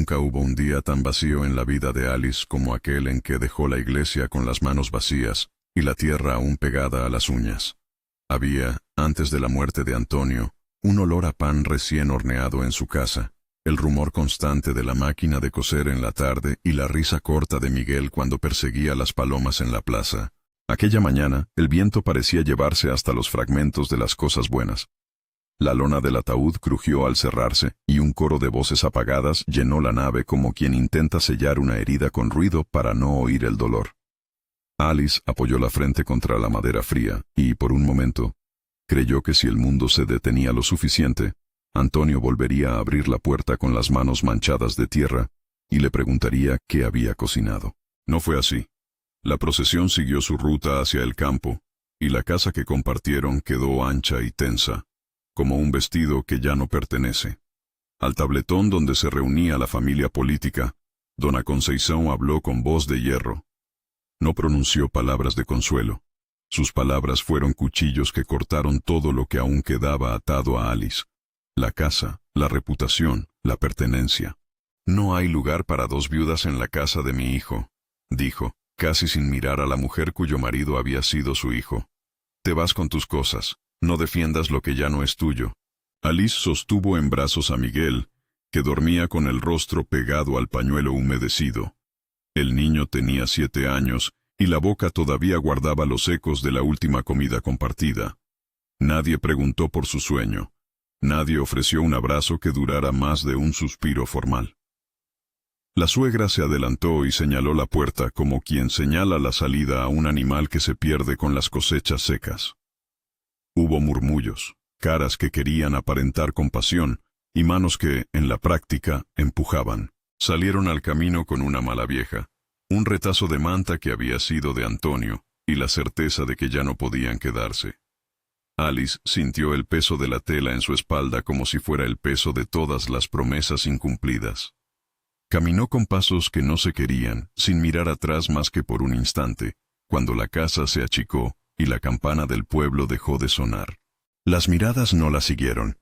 Nunca hubo un día tan vacío en la vida de Alice como aquel en que dejó la iglesia con las manos vacías y la tierra aún pegada a las uñas. Había, antes de la muerte de Antonio, un olor a pan recién horneado en su casa, el rumor constante de la máquina de coser en la tarde y la risa corta de Miguel cuando perseguía las palomas en la plaza. Aquella mañana, el viento parecía llevarse hasta los fragmentos de las cosas buenas. La lona del ataúd crujió al cerrarse, y un coro de voces apagadas llenó la nave como quien intenta sellar una herida con ruido para no oír el dolor. Alice apoyó la frente contra la madera fría, y por un momento, creyó que si el mundo se detenía lo suficiente, Antonio volvería a abrir la puerta con las manos manchadas de tierra, y le preguntaría qué había cocinado. No fue así. La procesión siguió su ruta hacia el campo, y la casa que compartieron quedó ancha y tensa, como un vestido que ya no pertenece. Al tabletón donde se reunía la familia política, dona Conceizão habló con voz de hierro. No pronunció palabras de consuelo. Sus palabras fueron cuchillos que cortaron todo lo que aún quedaba atado a Alice. La casa, la reputación, la pertenencia. «No hay lugar para dos viudas en la casa de mi hijo», dijo, casi sin mirar a la mujer cuyo marido había sido su hijo. «Te vas con tus cosas. No defiendas lo que ya no es tuyo». Alice sostuvo en brazos a Miguel, que dormía con el rostro pegado al pañuelo humedecido. El niño tenía 7 años, y la boca todavía guardaba los ecos de la última comida compartida. Nadie preguntó por su sueño. Nadie ofreció un abrazo que durara más de un suspiro formal. La suegra se adelantó y señaló la puerta como quien señala la salida a un animal que se pierde con las cosechas secas. Hubo murmullos, caras que querían aparentar compasión, y manos que, en la práctica, empujaban. Salieron al camino con una mala vieja, un retazo de manta que había sido de Antonio, y la certeza de que ya no podían quedarse. Alice sintió el peso de la tela en su espalda como si fuera el peso de todas las promesas incumplidas. Caminó con pasos que no se querían, sin mirar atrás más que por un instante, cuando la casa se achicó, y la campana del pueblo dejó de sonar. Las miradas no la siguieron.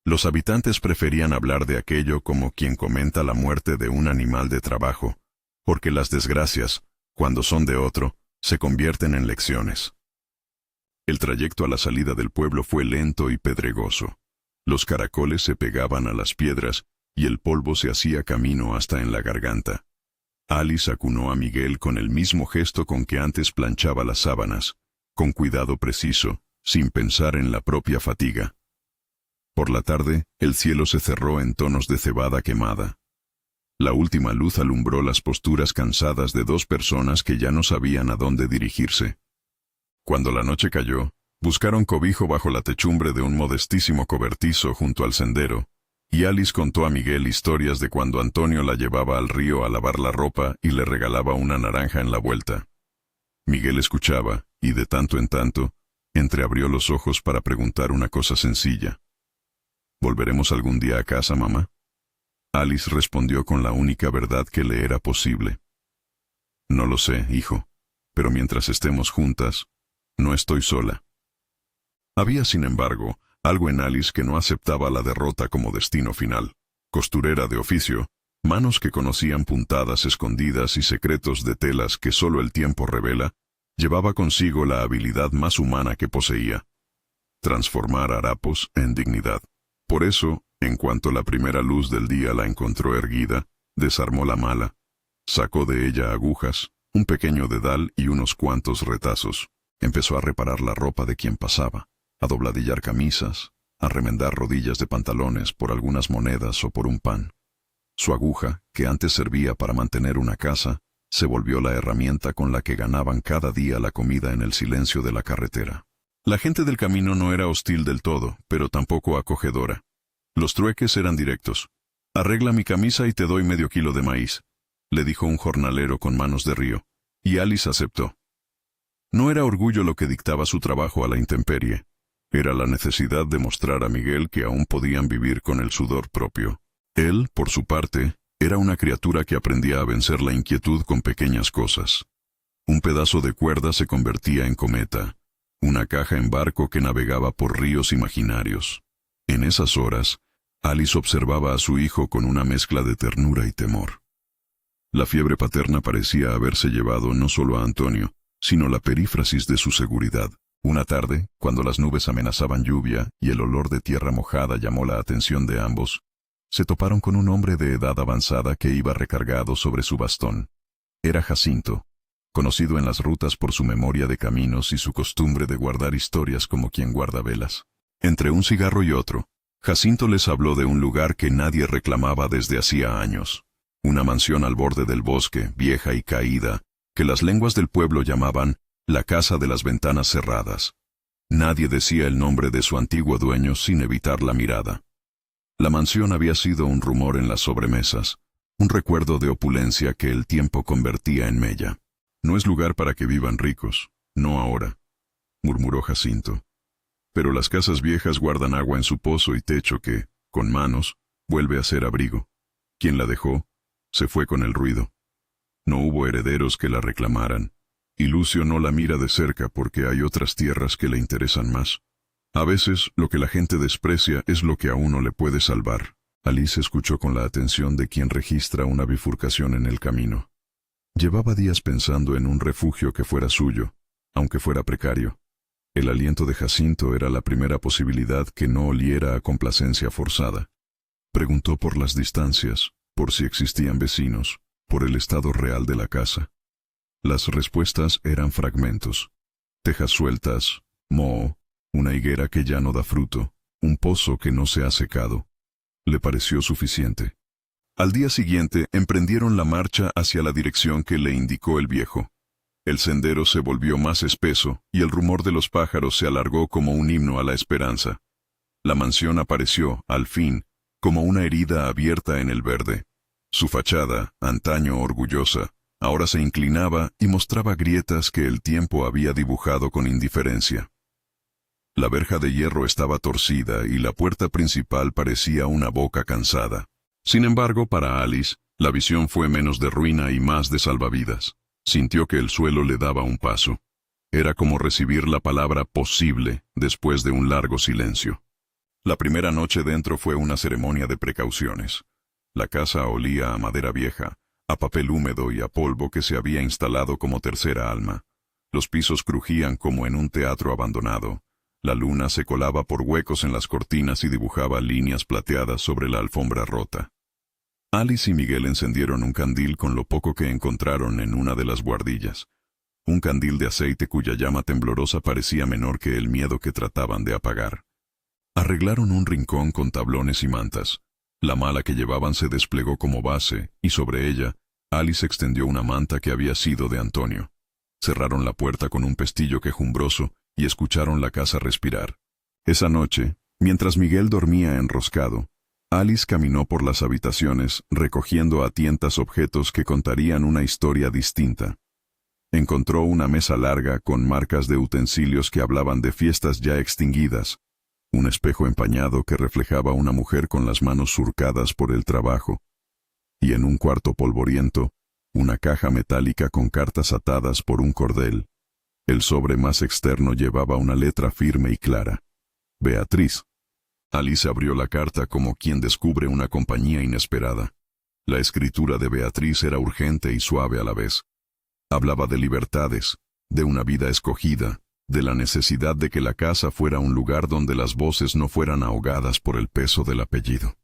Los habitantes preferían hablar de aquello como quien comenta la muerte de un animal de trabajo, porque las desgracias, cuando son de otro, se convierten en lecciones. El trayecto a la salida del pueblo fue lento y pedregoso. Los caracoles se pegaban a las piedras, y el polvo se hacía camino hasta en la garganta. Alice acunó a Miguel con el mismo gesto con que antes planchaba las sábanas, con cuidado preciso, sin pensar en la propia fatiga. Por la tarde, el cielo se cerró en tonos de cebada quemada. La última luz alumbró las posturas cansadas de 2 personas que ya no sabían a dónde dirigirse. Cuando la noche cayó, buscaron cobijo bajo la techumbre de un modestísimo cobertizo junto al sendero, y Alice contó a Miguel historias de cuando Antonio la llevaba al río a lavar la ropa y le regalaba una naranja en la vuelta. Miguel escuchaba, y de tanto en tanto, entreabrió los ojos para preguntar una cosa sencilla. «¿Volveremos algún día a casa, mamá?» Alice respondió con la única verdad que le era posible. «No lo sé, hijo, pero mientras estemos juntas, no estoy sola». Había, sin embargo, algo en Alice que no aceptaba la derrota como destino final. Costurera de oficio, manos que conocían puntadas escondidas y secretos de telas que solo el tiempo revela, llevaba consigo la habilidad más humana que poseía: transformar harapos en dignidad. Por eso, en cuanto la primera luz del día la encontró erguida, desarmó la mala, sacó de ella agujas, un pequeño dedal y unos cuantos retazos. Empezó a reparar la ropa de quien pasaba, a dobladillar camisas, a remendar rodillas de pantalones por algunas monedas o por un pan. Su aguja, que antes servía para mantener una casa, se volvió la herramienta con la que ganaban cada día la comida en el silencio de la carretera. La gente del camino no era hostil del todo, pero tampoco acogedora. Los trueques eran directos. «Arregla mi camisa y te doy medio kilo de maíz», le dijo un jornalero con manos de río, y Alice aceptó. No era orgullo lo que dictaba su trabajo a la intemperie. Era la necesidad de mostrar a Miguel que aún podían vivir con el sudor propio. Él, por su parte, era una criatura que aprendía a vencer la inquietud con pequeñas cosas. Un pedazo de cuerda se convertía en cometa, una caja en barco que navegaba por ríos imaginarios. En esas horas, Alice observaba a su hijo con una mezcla de ternura y temor. La fiebre paterna parecía haberse llevado no solo a Antonio, sino la perífrasis de su seguridad. Una tarde, cuando las nubes amenazaban lluvia y el olor de tierra mojada llamó la atención de ambos, se toparon con un hombre de edad avanzada que iba recargado sobre su bastón. Era Jacinto, conocido en las rutas por su memoria de caminos y su costumbre de guardar historias como quien guarda velas. Entre un cigarro y otro, Jacinto les habló de un lugar que nadie reclamaba desde hacía años. Una mansión al borde del bosque, vieja y caída, que las lenguas del pueblo llamaban la Casa de las Ventanas Cerradas. Nadie decía el nombre de su antiguo dueño sin evitar la mirada. La mansión había sido un rumor en las sobremesas, un recuerdo de opulencia que el tiempo convertía en mella. «No es lugar para que vivan ricos, no ahora», murmuró Jacinto. «Pero las casas viejas guardan agua en su pozo y techo que, con manos, vuelve a ser abrigo. Quien la dejó, se fue con el ruido. No hubo herederos que la reclamaran, y Lucio no la mira de cerca porque hay otras tierras que le interesan más. A veces, lo que la gente desprecia es lo que a uno le puede salvar». Alice escuchó con la atención de quien registra una bifurcación en el camino. Llevaba días pensando en un refugio que fuera suyo, aunque fuera precario. El aliento de Jacinto era la primera posibilidad que no oliera a complacencia forzada. Preguntó por las distancias, por si existían vecinos, por el estado real de la casa. Las respuestas eran fragmentos. Tejas sueltas, moho, una higuera que ya no da fruto, un pozo que no se ha secado. Le pareció suficiente. Al día siguiente emprendieron la marcha hacia la dirección que le indicó el viejo. El sendero se volvió más espeso y el rumor de los pájaros se alargó como un himno a la esperanza. La mansión apareció, al fin, como una herida abierta en el verde. Su fachada, antaño orgullosa, ahora se inclinaba y mostraba grietas que el tiempo había dibujado con indiferencia. La verja de hierro estaba torcida y la puerta principal parecía una boca cansada. Sin embargo, para Alice, la visión fue menos de ruina y más de salvavidas. Sintió que el suelo le daba un paso. Era como recibir la palabra posible después de un largo silencio. La primera noche dentro fue una ceremonia de precauciones. La casa olía a madera vieja, a papel húmedo y a polvo que se había instalado como tercera alma. Los pisos crujían como en un teatro abandonado. La luna se colaba por huecos en las cortinas y dibujaba líneas plateadas sobre la alfombra rota. Alice y Miguel encendieron un candil con lo poco que encontraron en una de las buhardillas. Un candil de aceite cuya llama temblorosa parecía menor que el miedo que trataban de apagar. Arreglaron un rincón con tablones y mantas. La mala que llevaban se desplegó como base, y sobre ella, Alice extendió una manta que había sido de Antonio. Cerraron la puerta con un pestillo quejumbroso y escucharon la casa respirar. Esa noche, mientras Miguel dormía enroscado, Alice caminó por las habitaciones recogiendo a tientas objetos que contarían una historia distinta. Encontró una mesa larga con marcas de utensilios que hablaban de fiestas ya extinguidas, un espejo empañado que reflejaba una mujer con las manos surcadas por el trabajo, y en un cuarto polvoriento, una caja metálica con cartas atadas por un cordel. El sobre más externo llevaba una letra firme y clara. Beatriz. Alice abrió la carta como quien descubre una compañía inesperada. La escritura de Beatriz era urgente y suave a la vez. Hablaba de libertades, de una vida escogida, de la necesidad de que la casa fuera un lugar donde las voces no fueran ahogadas por el peso del apellido.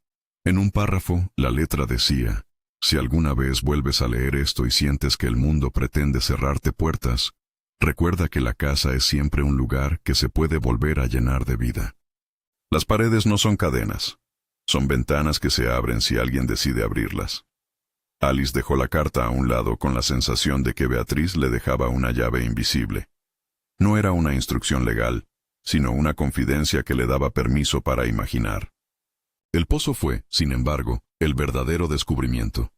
En un párrafo, la letra decía: si alguna vez vuelves a leer esto y sientes que el mundo pretende cerrarte puertas, recuerda que la casa es siempre un lugar que se puede volver a llenar de vida. Las paredes no son cadenas, son ventanas que se abren si alguien decide abrirlas. Alice dejó la carta a un lado con la sensación de que Beatriz le dejaba una llave invisible. No era una instrucción legal, sino una confidencia que le daba permiso para imaginar. El pozo fue, sin embargo, el verdadero descubrimiento.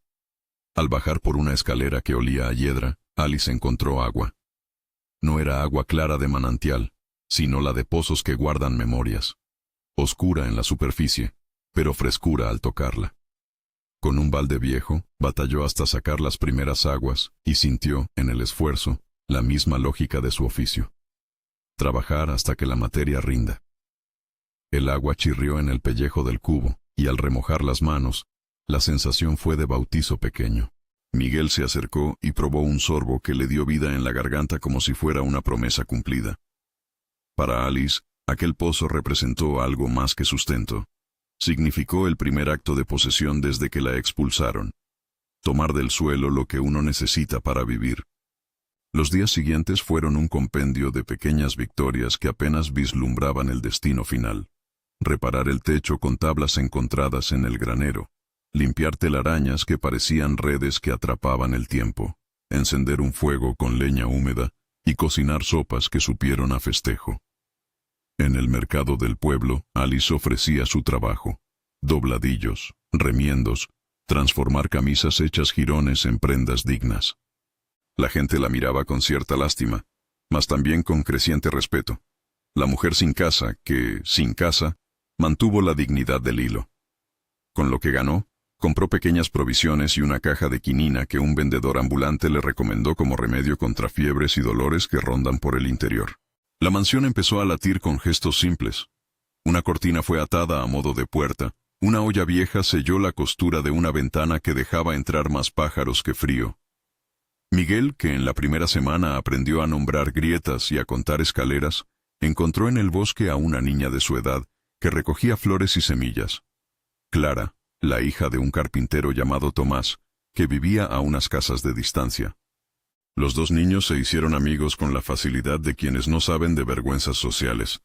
Al bajar por una escalera que olía a hiedra, Alice encontró agua. No era agua clara de manantial, sino la de pozos que guardan memorias. Oscura en la superficie, pero frescura al tocarla. Con un balde viejo, batalló hasta sacar las primeras aguas y sintió, en el esfuerzo, la misma lógica de su oficio. Trabajar hasta que la materia rinda. El agua chirrió en el pellejo del cubo, y al remojar las manos, la sensación fue de bautizo pequeño. Miguel se acercó y probó un sorbo que le dio vida en la garganta como si fuera una promesa cumplida. Para Alice, aquel pozo representó algo más que sustento. Significó el primer acto de posesión desde que la expulsaron. Tomar del suelo lo que uno necesita para vivir. Los días siguientes fueron un compendio de pequeñas victorias que apenas vislumbraban el destino final. Reparar el techo con tablas encontradas en el granero. Limpiar telarañas que parecían redes que atrapaban el tiempo. Encender un fuego con leña húmeda y cocinar sopas que supieron a festejo. En el mercado del pueblo, Alice ofrecía su trabajo. Dobladillos, remiendos, transformar camisas hechas jirones en prendas dignas. La gente la miraba con cierta lástima, mas también con creciente respeto. La mujer sin casa, que, sin casa, mantuvo la dignidad del hilo. Con lo que ganó, compró pequeñas provisiones y una caja de quinina que un vendedor ambulante le recomendó como remedio contra fiebres y dolores que rondan por el interior. La mansión empezó a latir con gestos simples. Una cortina fue atada a modo de puerta, una olla vieja selló la costura de una ventana que dejaba entrar más pájaros que frío. Miguel, que en la primera semana aprendió a nombrar grietas y a contar escaleras, encontró en el bosque a una niña de su edad que recogía flores y semillas. Clara, la hija de un carpintero llamado Tomás, que vivía a unas casas de distancia. Los dos niños se hicieron amigos con la facilidad de quienes no saben de vergüenzas sociales.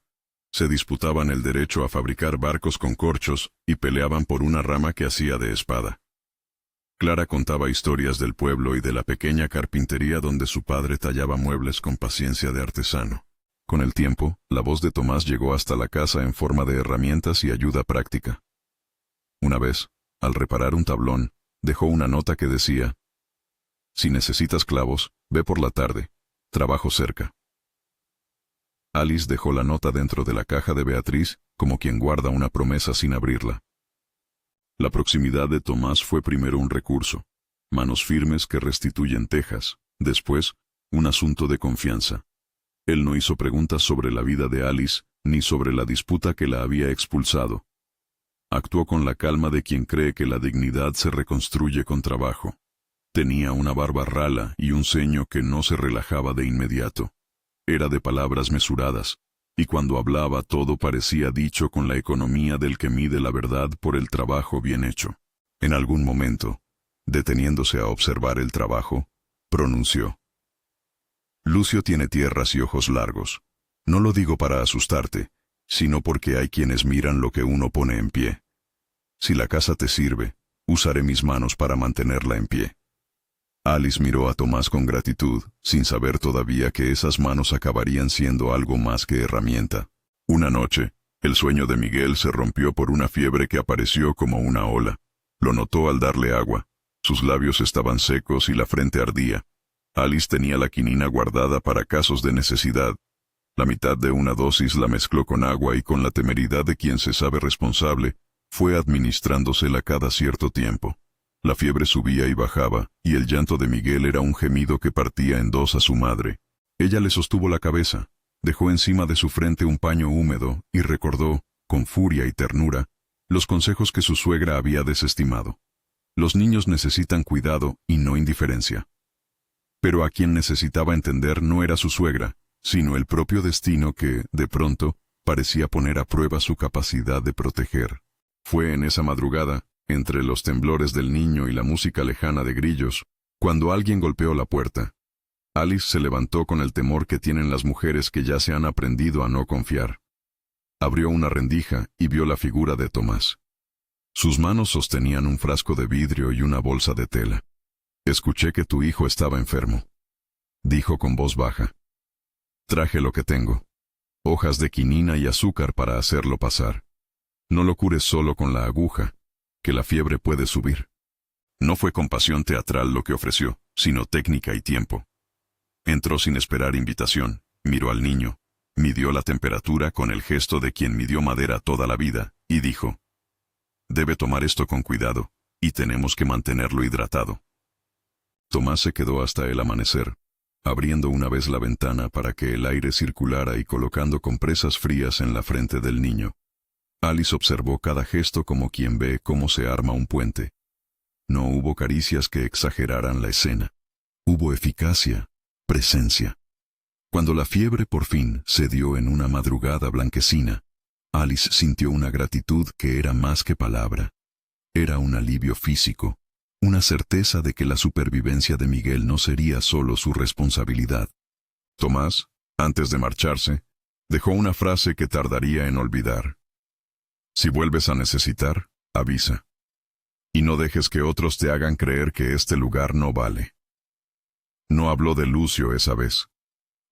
Se disputaban el derecho a fabricar barcos con corchos y peleaban por una rama que hacía de espada. Clara contaba historias del pueblo y de la pequeña carpintería donde su padre tallaba muebles con paciencia de artesano. Con el tiempo, la voz de Tomás llegó hasta la casa en forma de herramientas y ayuda práctica. Una vez, al reparar un tablón, dejó una nota que decía: «Si necesitas clavos, ve por la tarde. Trabajo cerca». Alice dejó la nota dentro de la caja de Beatriz, como quien guarda una promesa sin abrirla. La proximidad de Tomás fue primero un recurso, manos firmes que restituyen tejas, después, un asunto de confianza. Él no hizo preguntas sobre la vida de Alice, ni sobre la disputa que la había expulsado. Actuó con la calma de quien cree que la dignidad se reconstruye con trabajo. Tenía una barba rala y un ceño que no se relajaba de inmediato. Era de palabras mesuradas, y cuando hablaba todo parecía dicho con la economía del que mide la verdad por el trabajo bien hecho. En algún momento, deteniéndose a observar el trabajo, pronunció: «Lucio tiene tierras y ojos largos. No lo digo para asustarte, sino porque hay quienes miran lo que uno pone en pie. Si la casa te sirve, usaré mis manos para mantenerla en pie». Alice miró a Tomás con gratitud, sin saber todavía que esas manos acabarían siendo algo más que herramienta. Una noche, el sueño de Miguel se rompió por una fiebre que apareció como una ola. Lo notó al darle agua. Sus labios estaban secos y la frente ardía. Alice tenía la quinina guardada para casos de necesidad. La mitad de una dosis la mezcló con agua y con la temeridad de quien se sabe responsable, fue administrándosela cada cierto tiempo. La fiebre subía y bajaba, y el llanto de Miguel era un gemido que partía en dos a su madre. Ella le sostuvo la cabeza, dejó encima de su frente un paño húmedo y recordó, con furia y ternura, los consejos que su suegra había desestimado. Los niños necesitan cuidado y no indiferencia. Pero a quien necesitaba entender no era su suegra, sino el propio destino que, de pronto, parecía poner a prueba su capacidad de proteger. Fue en esa madrugada, entre los temblores del niño y la música lejana de grillos, cuando alguien golpeó la puerta. Alice se levantó con el temor que tienen las mujeres que ya se han aprendido a no confiar. Abrió una rendija y vio la figura de Tomás. Sus manos sostenían un frasco de vidrio y una bolsa de tela. «Escuché que tu hijo estaba enfermo», dijo con voz baja. «Traje lo que tengo. Hojas de quinina y azúcar para hacerlo pasar. No lo cures solo con la aguja, que la fiebre puede subir». No fue compasión teatral lo que ofreció, sino técnica y tiempo. Entró sin esperar invitación, miró al niño, midió la temperatura con el gesto de quien midió madera toda la vida, y dijo: «Debe tomar esto con cuidado, y tenemos que mantenerlo hidratado». Tomás se quedó hasta el amanecer, abriendo una vez la ventana para que el aire circulara y colocando compresas frías en la frente del niño. Alice observó cada gesto como quien ve cómo se arma un puente. No hubo caricias que exageraran la escena. Hubo eficacia, presencia. Cuando la fiebre por fin se dio en una madrugada blanquecina, Alice sintió una gratitud que era más que palabra. Era un alivio físico, una certeza de que la supervivencia de Miguel no sería solo su responsabilidad. Tomás, antes de marcharse, dejó una frase que tardaría en olvidar. Si vuelves a necesitar, avisa. Y no dejes que otros te hagan creer que este lugar no vale. No habló de Lucio esa vez,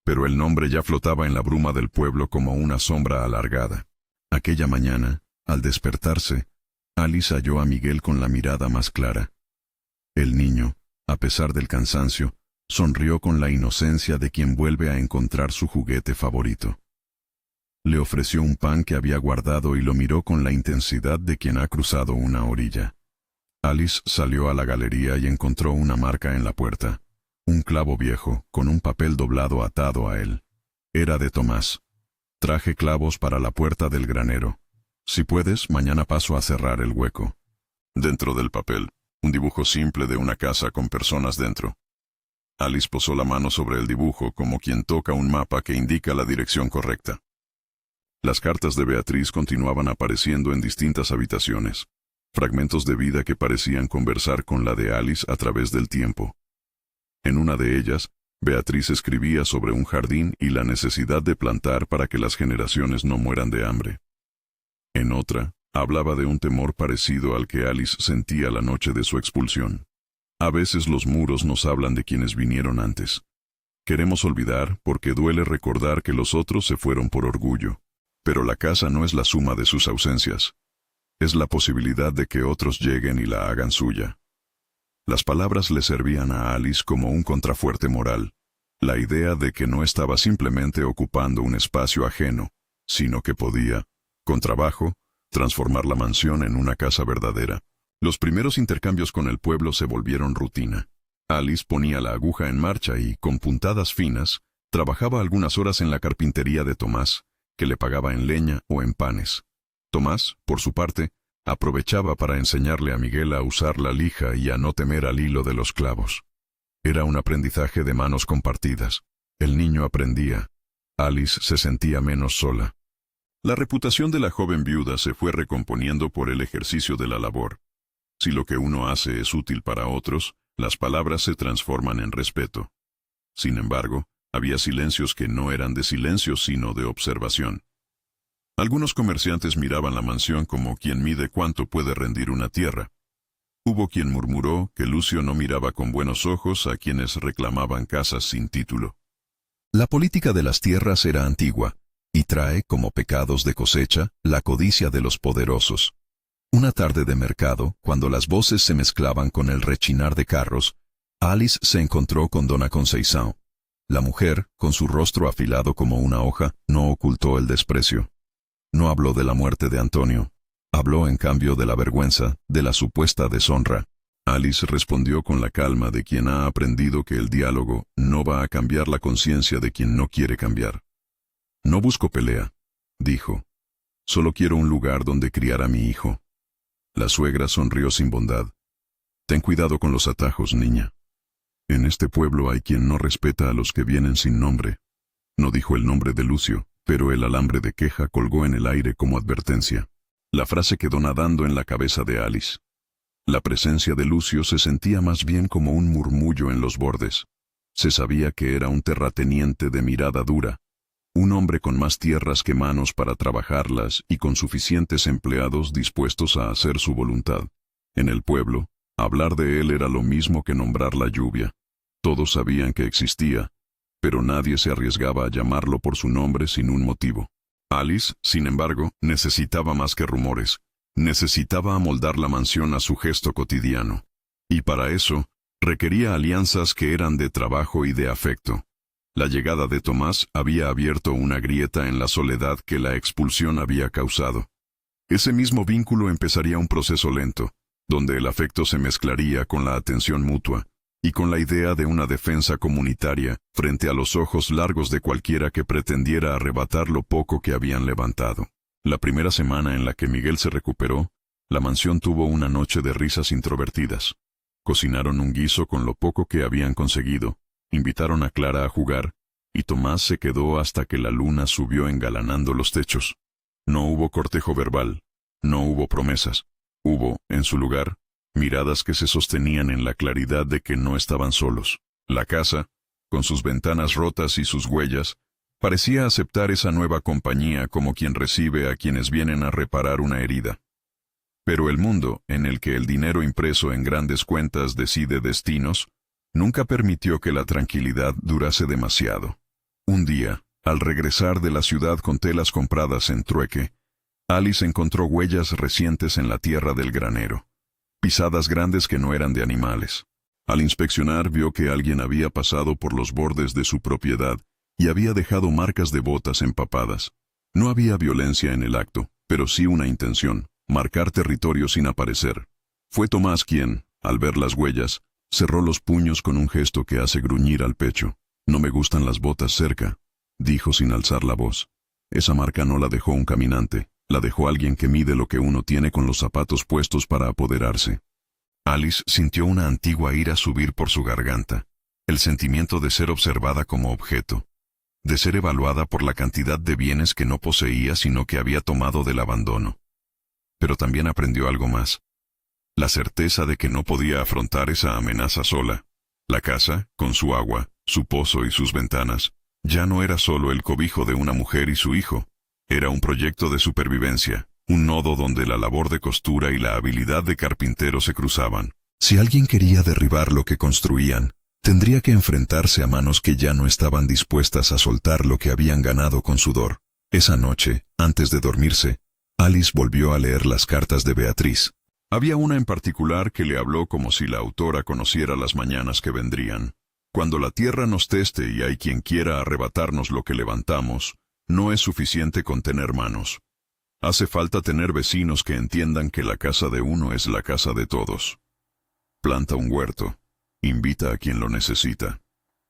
pero el nombre ya flotaba en la bruma del pueblo como una sombra alargada. Aquella mañana, al despertarse, Alice halló a Miguel con la mirada más clara. El niño, a pesar del cansancio, sonrió con la inocencia de quien vuelve a encontrar su juguete favorito. Le ofreció un pan que había guardado y lo miró con la intensidad de quien ha cruzado una orilla. Alice salió a la galería y encontró una marca en la puerta. Un clavo viejo, con un papel doblado atado a él. Era de Tomás. Traje clavos para la puerta del granero. Si puedes, mañana paso a cerrar el hueco. Dentro del papel, un dibujo simple de una casa con personas dentro. Alice posó la mano sobre el dibujo como quien toca un mapa que indica la dirección correcta. Las cartas de Beatriz continuaban apareciendo en distintas habitaciones. Fragmentos de vida que parecían conversar con la de Alice a través del tiempo. En una de ellas, Beatriz escribía sobre un jardín y la necesidad de plantar para que las generaciones no mueran de hambre. En otra, hablaba de un temor parecido al que Alice sentía la noche de su expulsión. A veces los muros nos hablan de quienes vinieron antes. Queremos olvidar porque duele recordar que los otros se fueron por orgullo. Pero la casa no es la suma de sus ausencias. Es la posibilidad de que otros lleguen y la hagan suya. Las palabras le servían a Alice como un contrafuerte moral, la idea de que no estaba simplemente ocupando un espacio ajeno, sino que podía, con trabajo, transformar la mansión en una casa verdadera. Los primeros intercambios con el pueblo se volvieron rutina. Alice ponía la aguja en marcha y, con puntadas finas, trabajaba algunas horas en la carpintería de Tomás, que le pagaba en leña o en panes. Tomás, por su parte, aprovechaba para enseñarle a Miguel a usar la lija y a no temer al hilo de los clavos. Era un aprendizaje de manos compartidas. El niño aprendía. Alice se sentía menos sola. La reputación de la joven viuda se fue recomponiendo por el ejercicio de la labor. Si lo que uno hace es útil para otros, las palabras se transforman en respeto. Sin embargo, había silencios que no eran de silencio sino de observación. Algunos comerciantes miraban la mansión como quien mide cuánto puede rendir una tierra. Hubo quien murmuró que Lucio no miraba con buenos ojos a quienes reclamaban casas sin título. La política de las tierras era antigua, y trae, como pecados de cosecha, la codicia de los poderosos. Una tarde de mercado, cuando las voces se mezclaban con el rechinar de carros, Alice se encontró con Dona Conceição. La mujer, con su rostro afilado como una hoja, no ocultó el desprecio. No habló de la muerte de Antonio. Habló en cambio de la vergüenza, de la supuesta deshonra. Alice respondió con la calma de quien ha aprendido que el diálogo no va a cambiar la conciencia de quien no quiere cambiar. No busco pelea, dijo. Solo quiero un lugar donde criar a mi hijo. La suegra sonrió sin bondad. Ten cuidado con los atajos, niña. En este pueblo hay quien no respeta a los que vienen sin nombre. No dijo el nombre de Lucio, pero el alambre de queja colgó en el aire como advertencia. La frase quedó nadando en la cabeza de Alice. La presencia de Lucio se sentía más bien como un murmullo en los bordes. Se sabía que era un terrateniente de mirada dura, un hombre con más tierras que manos para trabajarlas y con suficientes empleados dispuestos a hacer su voluntad. En el pueblo, hablar de él era lo mismo que nombrar la lluvia. Todos sabían que existía, pero nadie se arriesgaba a llamarlo por su nombre sin un motivo. Alice, sin embargo, necesitaba más que rumores. Necesitaba amoldar la mansión a su gesto cotidiano. Y para eso, requería alianzas que eran de trabajo y de afecto. La llegada de Tomás había abierto una grieta en la soledad que la expulsión había causado. Ese mismo vínculo empezaría un proceso lento, donde el afecto se mezclaría con la atención mutua, y con la idea de una defensa comunitaria frente a los ojos largos de cualquiera que pretendiera arrebatar lo poco que habían levantado. La primera semana en la que Miguel se recuperó, la mansión tuvo una noche de risas introvertidas. Cocinaron un guiso con lo poco que habían conseguido, invitaron a Clara a jugar, y Tomás se quedó hasta que la luna subió engalanando los techos. No hubo cortejo verbal, no hubo promesas. Hubo, en su lugar, miradas que se sostenían en la claridad de que no estaban solos. La casa, con sus ventanas rotas y sus huellas, parecía aceptar esa nueva compañía como quien recibe a quienes vienen a reparar una herida. Pero el mundo, en el que el dinero impreso en grandes cuentas decide destinos, nunca permitió que la tranquilidad durase demasiado. Un día, al regresar de la ciudad con telas compradas en trueque, Alice encontró huellas recientes en la tierra del granero, pisadas grandes que no eran de animales. Al inspeccionar vio que alguien había pasado por los bordes de su propiedad y había dejado marcas de botas empapadas. No había violencia en el acto, pero sí una intención: marcar territorio sin aparecer. Fue Tomás quien, al ver las huellas, cerró los puños con un gesto que hace gruñir al pecho. «No me gustan las botas cerca», dijo sin alzar la voz. Esa marca no la dejó un caminante, la dejó alguien que mide lo que uno tiene con los zapatos puestos para apoderarse. Alice sintió una antigua ira subir por su garganta, el sentimiento de ser observada como objeto, de ser evaluada por la cantidad de bienes que no poseía sino que había tomado del abandono. Pero también aprendió algo más: la certeza de que no podía afrontar esa amenaza sola. La casa, con su agua, su pozo y sus ventanas, ya no era solo el cobijo de una mujer y su hijo. Era un proyecto de supervivencia, un nodo donde la labor de costura y la habilidad de carpintero se cruzaban. Si alguien quería derribar lo que construían, tendría que enfrentarse a manos que ya no estaban dispuestas a soltar lo que habían ganado con sudor. Esa noche, antes de dormirse, Alice volvió a leer las cartas de Beatriz. Había una en particular que le habló como si la autora conociera las mañanas que vendrían. Cuando la tierra nos teste y hay quien quiera arrebatarnos lo que levantamos, no es suficiente con tener manos. Hace falta tener vecinos que entiendan que la casa de uno es la casa de todos. Planta un huerto. Invita a quien lo necesita.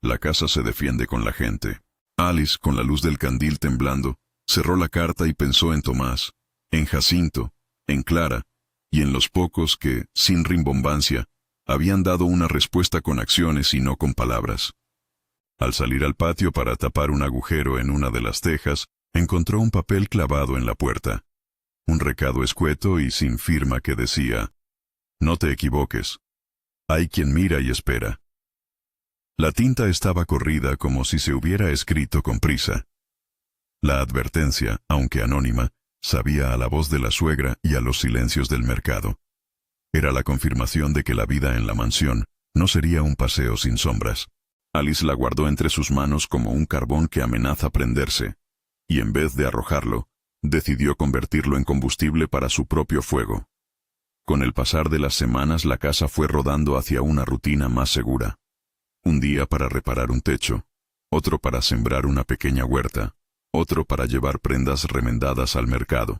La casa se defiende con la gente. Alice, con la luz del candil temblando, cerró la carta y pensó en Tomás, en Jacinto, en Clara, y en los pocos que, sin rimbombancia, habían dado una respuesta con acciones y no con palabras. Al salir al patio para tapar un agujero en una de las tejas, encontró un papel clavado en la puerta. Un recado escueto y sin firma que decía: «No te equivoques. Hay quien mira y espera». La tinta estaba corrida como si se hubiera escrito con prisa. La advertencia, aunque anónima, sabía a la voz de la suegra y a los silencios del mercado. Era la confirmación de que la vida en la mansión no sería un paseo sin sombras. Alice la guardó entre sus manos como un carbón que amenaza prenderse, y en vez de arrojarlo, decidió convertirlo en combustible para su propio fuego. Con el pasar de las semanas la casa fue rodando hacia una rutina más segura. Un día para reparar un techo, otro para sembrar una pequeña huerta, otro para llevar prendas remendadas al mercado.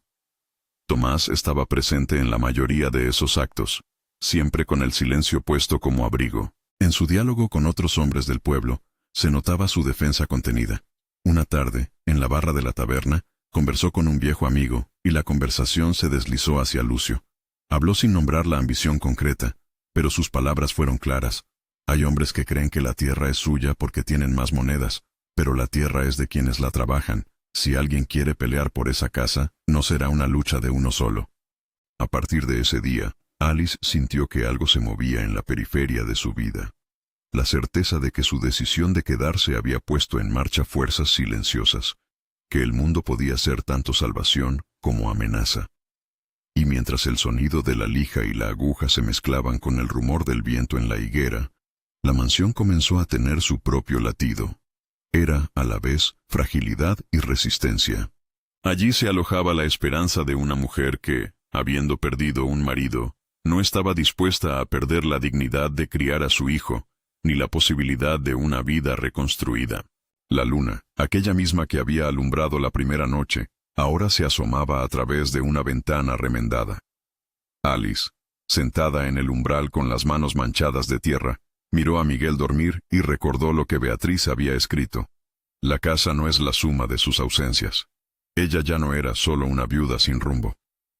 Tomás estaba presente en la mayoría de esos actos, siempre con el silencio puesto como abrigo. En su diálogo con otros hombres del pueblo, se notaba su defensa contenida. Una tarde, en la barra de la taberna, conversó con un viejo amigo, y la conversación se deslizó hacia Lucio. Habló sin nombrar la ambición concreta, pero sus palabras fueron claras. Hay hombres que creen que la tierra es suya porque tienen más monedas, pero la tierra es de quienes la trabajan. Si alguien quiere pelear por esa casa, no será una lucha de uno solo. A partir de ese día, Alice sintió que algo se movía en la periferia de su vida. La certeza de que su decisión de quedarse había puesto en marcha fuerzas silenciosas, que el mundo podía ser tanto salvación como amenaza. Y mientras el sonido de la lija y la aguja se mezclaban con el rumor del viento en la higuera, la mansión comenzó a tener su propio latido. Era, a la vez, fragilidad y resistencia. Allí se alojaba la esperanza de una mujer que, habiendo perdido un marido, no estaba dispuesta a perder la dignidad de criar a su hijo, ni la posibilidad de una vida reconstruida. La luna, aquella misma que había alumbrado la primera noche, ahora se asomaba a través de una ventana remendada. Alice, sentada en el umbral con las manos manchadas de tierra, miró a Miguel dormir y recordó lo que Beatriz había escrito. La casa no es la suma de sus ausencias. Ella ya no era solo una viuda sin rumbo.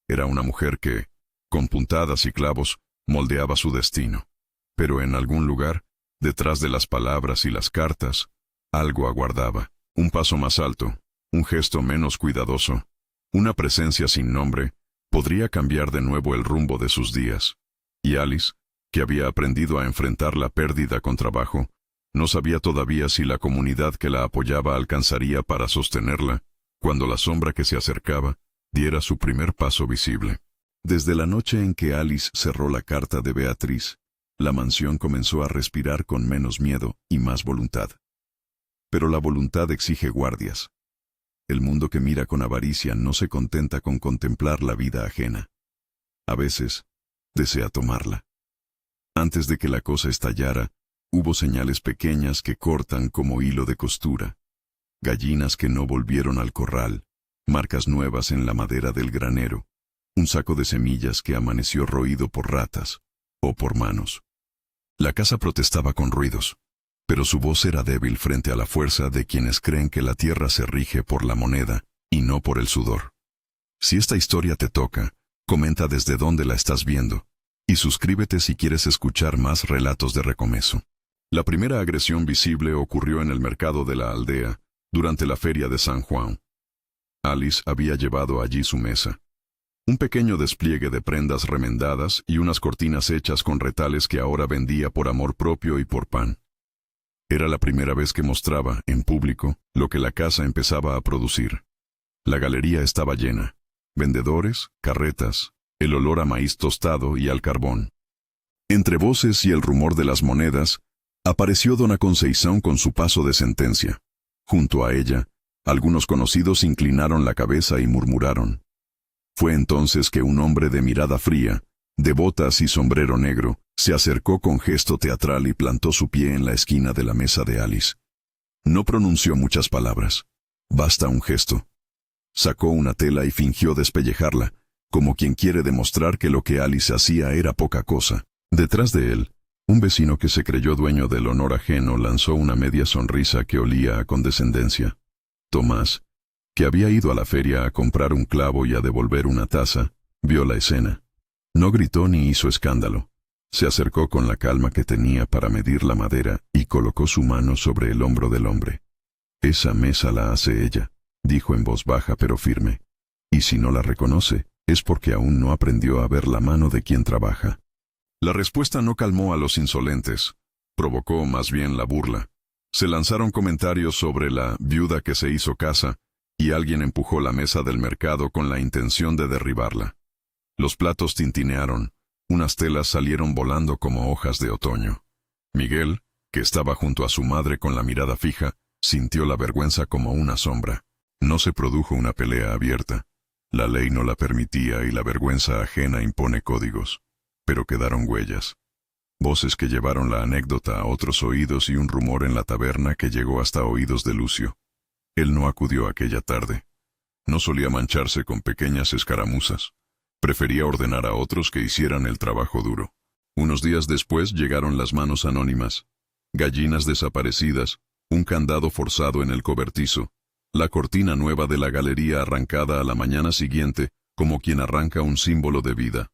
Era una mujer que, con puntadas y clavos, moldeaba su destino. Pero en algún lugar, detrás de las palabras y las cartas, algo aguardaba. Un paso más alto, un gesto menos cuidadoso, una presencia sin nombre, podría cambiar de nuevo el rumbo de sus días. Y Alice, que había aprendido a enfrentar la pérdida con trabajo, no sabía todavía si la comunidad que la apoyaba alcanzaría para sostenerla, cuando la sombra que se acercaba diera su primer paso visible. Desde la noche en que Alice cerró la carta de Beatriz, la mansión comenzó a respirar con menos miedo y más voluntad. Pero la voluntad exige guardias. El mundo que mira con avaricia no se contenta con contemplar la vida ajena. A veces, desea tomarla. Antes de que la cosa estallara, hubo señales pequeñas que cortan como hilo de costura. Gallinas que no volvieron al corral, marcas nuevas en la madera del granero, un saco de semillas que amaneció roído por ratas o por manos. La casa protestaba con ruidos, pero su voz era débil frente a la fuerza de quienes creen que la tierra se rige por la moneda y no por el sudor. Si esta historia te toca, comenta desde dónde la estás viendo, y suscríbete si quieres escuchar más relatos de Recomezo. La primera agresión visible ocurrió en el mercado de la aldea, durante la feria de San Juan. Alice había llevado allí su mesa. Un pequeño despliegue de prendas remendadas y unas cortinas hechas con retales que ahora vendía por amor propio y por pan. Era la primera vez que mostraba, en público, lo que la casa empezaba a producir. La galería estaba llena. Vendedores, carretas, el olor a maíz tostado y al carbón. Entre voces y el rumor de las monedas, apareció dona Conceição con su paso de sentencia. Junto a ella, algunos conocidos inclinaron la cabeza y murmuraron. Fue entonces que un hombre de mirada fría, de botas y sombrero negro, se acercó con gesto teatral y plantó su pie en la esquina de la mesa de Alice. No pronunció muchas palabras. Basta un gesto. Sacó una tela y fingió despellejarla, como quien quiere demostrar que lo que Alice hacía era poca cosa. Detrás de él, un vecino que se creyó dueño del honor ajeno lanzó una media sonrisa que olía a condescendencia. Tomás, que había ido a la feria a comprar un clavo y a devolver una taza, vio la escena. No gritó ni hizo escándalo. Se acercó con la calma que tenía para medir la madera y colocó su mano sobre el hombro del hombre. «Esa mesa la hace ella», dijo en voz baja pero firme. «Y si no la reconoce, es porque aún no aprendió a ver la mano de quien trabaja». La respuesta no calmó a los insolentes. Provocó más bien la burla. Se lanzaron comentarios sobre la viuda que se hizo casa, y alguien empujó la mesa del mercado con la intención de derribarla. Los platos tintinearon, unas telas salieron volando como hojas de otoño. Miguel, que estaba junto a su madre con la mirada fija, sintió la vergüenza como una sombra. No se produjo una pelea abierta. La ley no la permitía y la vergüenza ajena impone códigos. Pero quedaron huellas. Voces que llevaron la anécdota a otros oídos y un rumor en la taberna que llegó hasta oídos de Lucio. Él no acudió aquella tarde. No solía mancharse con pequeñas escaramuzas. Prefería ordenar a otros que hicieran el trabajo duro. Unos días después llegaron las manos anónimas. Gallinas desaparecidas, un candado forzado en el cobertizo, la cortina nueva de la galería arrancada a la mañana siguiente, como quien arranca un símbolo de vida.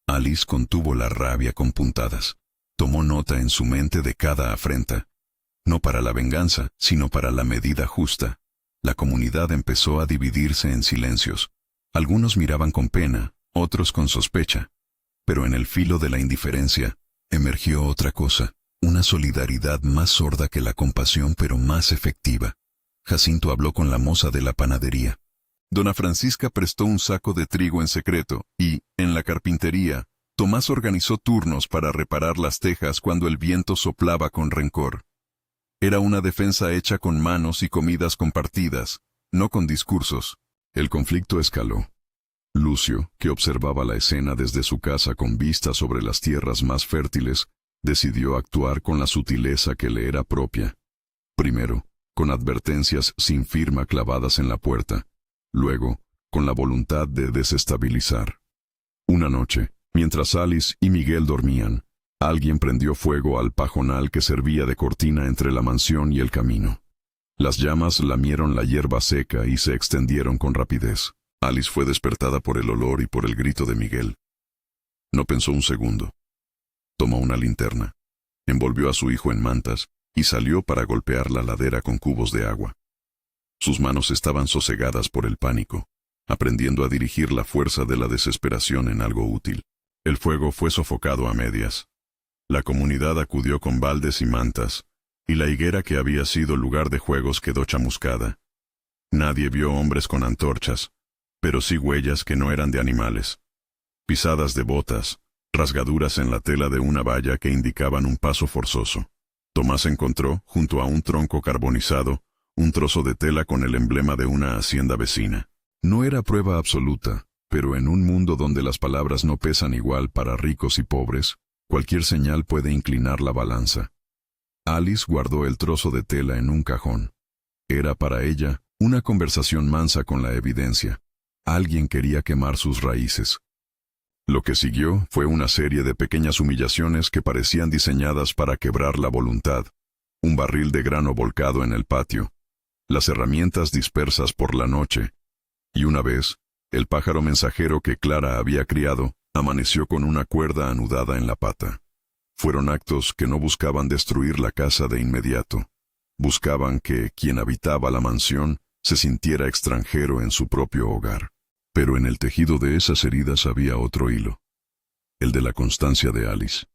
Alice contuvo la rabia con puntadas. Tomó nota en su mente de cada afrenta. No para la venganza, sino para la medida justa. La comunidad empezó a dividirse en silencios. Algunos miraban con pena, otros con sospecha. Pero en el filo de la indiferencia, emergió otra cosa, una solidaridad más sorda que la compasión pero más efectiva. Jacinto habló con la moza de la panadería. Dona Francisca prestó un saco de trigo en secreto, y, en la carpintería, Tomás organizó turnos para reparar las tejas cuando el viento soplaba con rencor. Era una defensa hecha con manos y comidas compartidas, no con discursos. El conflicto escaló. Lucio, que observaba la escena desde su casa con vista sobre las tierras más fértiles, decidió actuar con la sutileza que le era propia. Primero, con advertencias sin firma clavadas en la puerta. Luego, con la voluntad de desestabilizar. Una noche, mientras Alice y Miguel dormían, alguien prendió fuego al pajonal que servía de cortina entre la mansión y el camino. Las llamas lamieron la hierba seca y se extendieron con rapidez. Alice fue despertada por el olor y por el grito de Miguel. No pensó un segundo. Tomó una linterna, envolvió a su hijo en mantas y salió para golpear la ladera con cubos de agua. Sus manos estaban sosegadas por el pánico, aprendiendo a dirigir la fuerza de la desesperación en algo útil. El fuego fue sofocado a medias. La comunidad acudió con baldes y mantas, y la higuera que había sido lugar de juegos quedó chamuscada. Nadie vio hombres con antorchas, pero sí huellas que no eran de animales. Pisadas de botas, rasgaduras en la tela de una valla que indicaban un paso forzoso. Tomás encontró, junto a un tronco carbonizado, un trozo de tela con el emblema de una hacienda vecina. No era prueba absoluta, pero en un mundo donde las palabras no pesan igual para ricos y pobres, cualquier señal puede inclinar la balanza. Alice guardó el trozo de tela en un cajón. Era para ella una conversación mansa con la evidencia. Alguien quería quemar sus raíces. Lo que siguió fue una serie de pequeñas humillaciones que parecían diseñadas para quebrar la voluntad. Un barril de grano volcado en el patio, las herramientas dispersas por la noche, y una vez, el pájaro mensajero que Clara había criado, amaneció con una cuerda anudada en la pata. Fueron actos que no buscaban destruir la casa de inmediato. Buscaban que quien habitaba la mansión se sintiera extranjero en su propio hogar. Pero en el tejido de esas heridas había otro hilo, el de la constancia de Alice.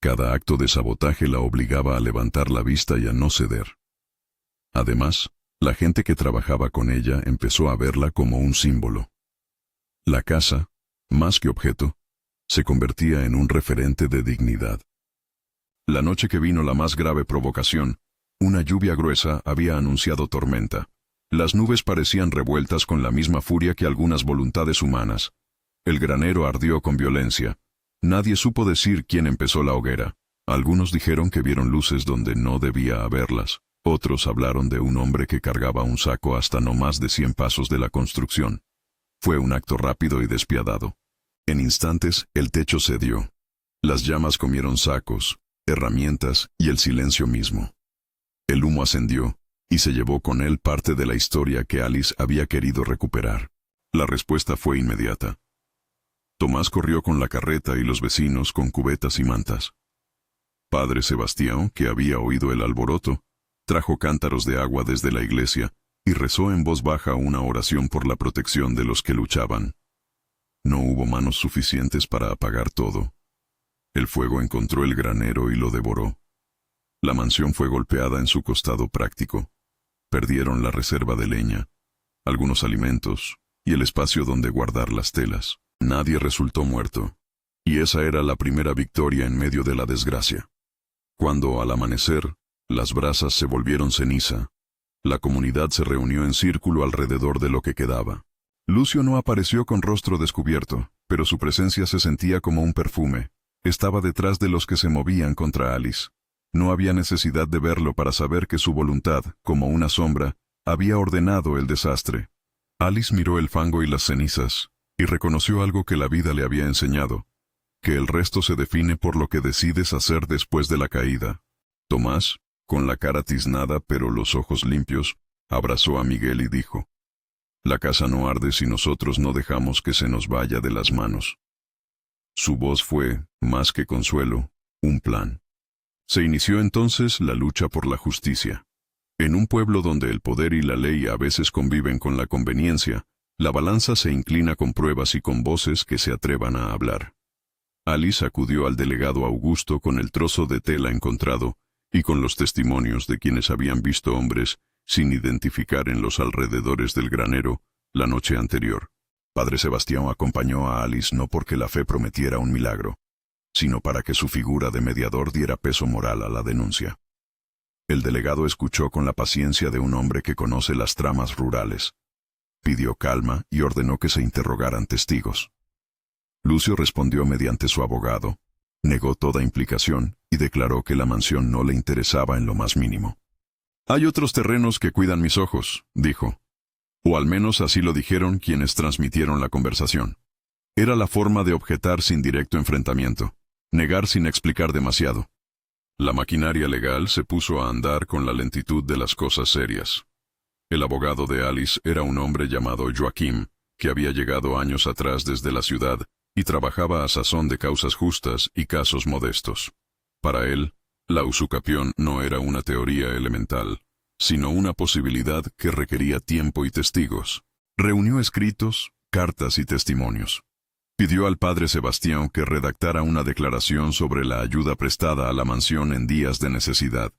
Cada acto de sabotaje la obligaba a levantar la vista y a no ceder. Además, la gente que trabajaba con ella empezó a verla como un símbolo. La casa, más que objeto, se convertía en un referente de dignidad. La noche que vino la más grave provocación, una lluvia gruesa había anunciado tormenta. Las nubes parecían revueltas con la misma furia que algunas voluntades humanas. El granero ardió con violencia. Nadie supo decir quién empezó la hoguera. Algunos dijeron que vieron luces donde no debía haberlas. Otros hablaron de un hombre que cargaba un saco hasta no más de 100 pasos de la construcción. Fue un acto rápido y despiadado. En instantes, el techo cedió. Las llamas comieron sacos, herramientas y el silencio mismo. El humo ascendió, y se llevó con él parte de la historia que Alice había querido recuperar. La respuesta fue inmediata. Tomás corrió con la carreta y los vecinos con cubetas y mantas. Padre Sebastián, que había oído el alboroto, trajo cántaros de agua desde la iglesia y rezó en voz baja una oración por la protección de los que luchaban. No hubo manos suficientes para apagar todo. El fuego encontró el granero y lo devoró. La mansión fue golpeada en su costado práctico. Perdieron la reserva de leña, algunos alimentos y el espacio donde guardar las telas. Nadie resultó muerto, y esa era la primera victoria en medio de la desgracia. Cuando, al amanecer, las brasas se volvieron ceniza, la comunidad se reunió en círculo alrededor de lo que quedaba. Lucio no apareció con rostro descubierto, pero su presencia se sentía como un perfume. Estaba detrás de los que se movían contra Alice. No había necesidad de verlo para saber que su voluntad, como una sombra, había ordenado el desastre. Alice miró el fango y las cenizas, y reconoció algo que la vida le había enseñado, que el resto se define por lo que decides hacer después de la caída. Tomás, con la cara tiznada pero los ojos limpios, abrazó a Miguel y dijo: «La casa no arde si nosotros no dejamos que se nos vaya de las manos». Su voz fue, más que consuelo, un plan. Se inició entonces la lucha por la justicia. En un pueblo donde el poder y la ley a veces conviven con la conveniencia, la balanza se inclina con pruebas y con voces que se atrevan a hablar. Alice acudió al delegado Augusto con el trozo de tela encontrado y con los testimonios de quienes habían visto hombres sin identificar en los alrededores del granero la noche anterior. Padre Sebastián acompañó a Alice no porque la fe prometiera un milagro, sino para que su figura de mediador diera peso moral a la denuncia. El delegado escuchó con la paciencia de un hombre que conoce las tramas rurales. Pidió calma y ordenó que se interrogaran testigos. Lucio respondió mediante su abogado, negó toda implicación y declaró que la mansión no le interesaba en lo más mínimo. «Hay otros terrenos que cuidan mis ojos», dijo. O al menos así lo dijeron quienes transmitieron la conversación. Era la forma de objetar sin directo enfrentamiento, negar sin explicar demasiado. La maquinaria legal se puso a andar con la lentitud de las cosas serias. El abogado de Alice era un hombre llamado Joaquim, que había llegado años atrás desde la ciudad y trabajaba a sazón de causas justas y casos modestos. Para él, la usucapión no era una teoría elemental, sino una posibilidad que requería tiempo y testigos. Reunió escritos, cartas y testimonios. Pidió al padre Sebastián que redactara una declaración sobre la ayuda prestada a la mansión en días de necesidad.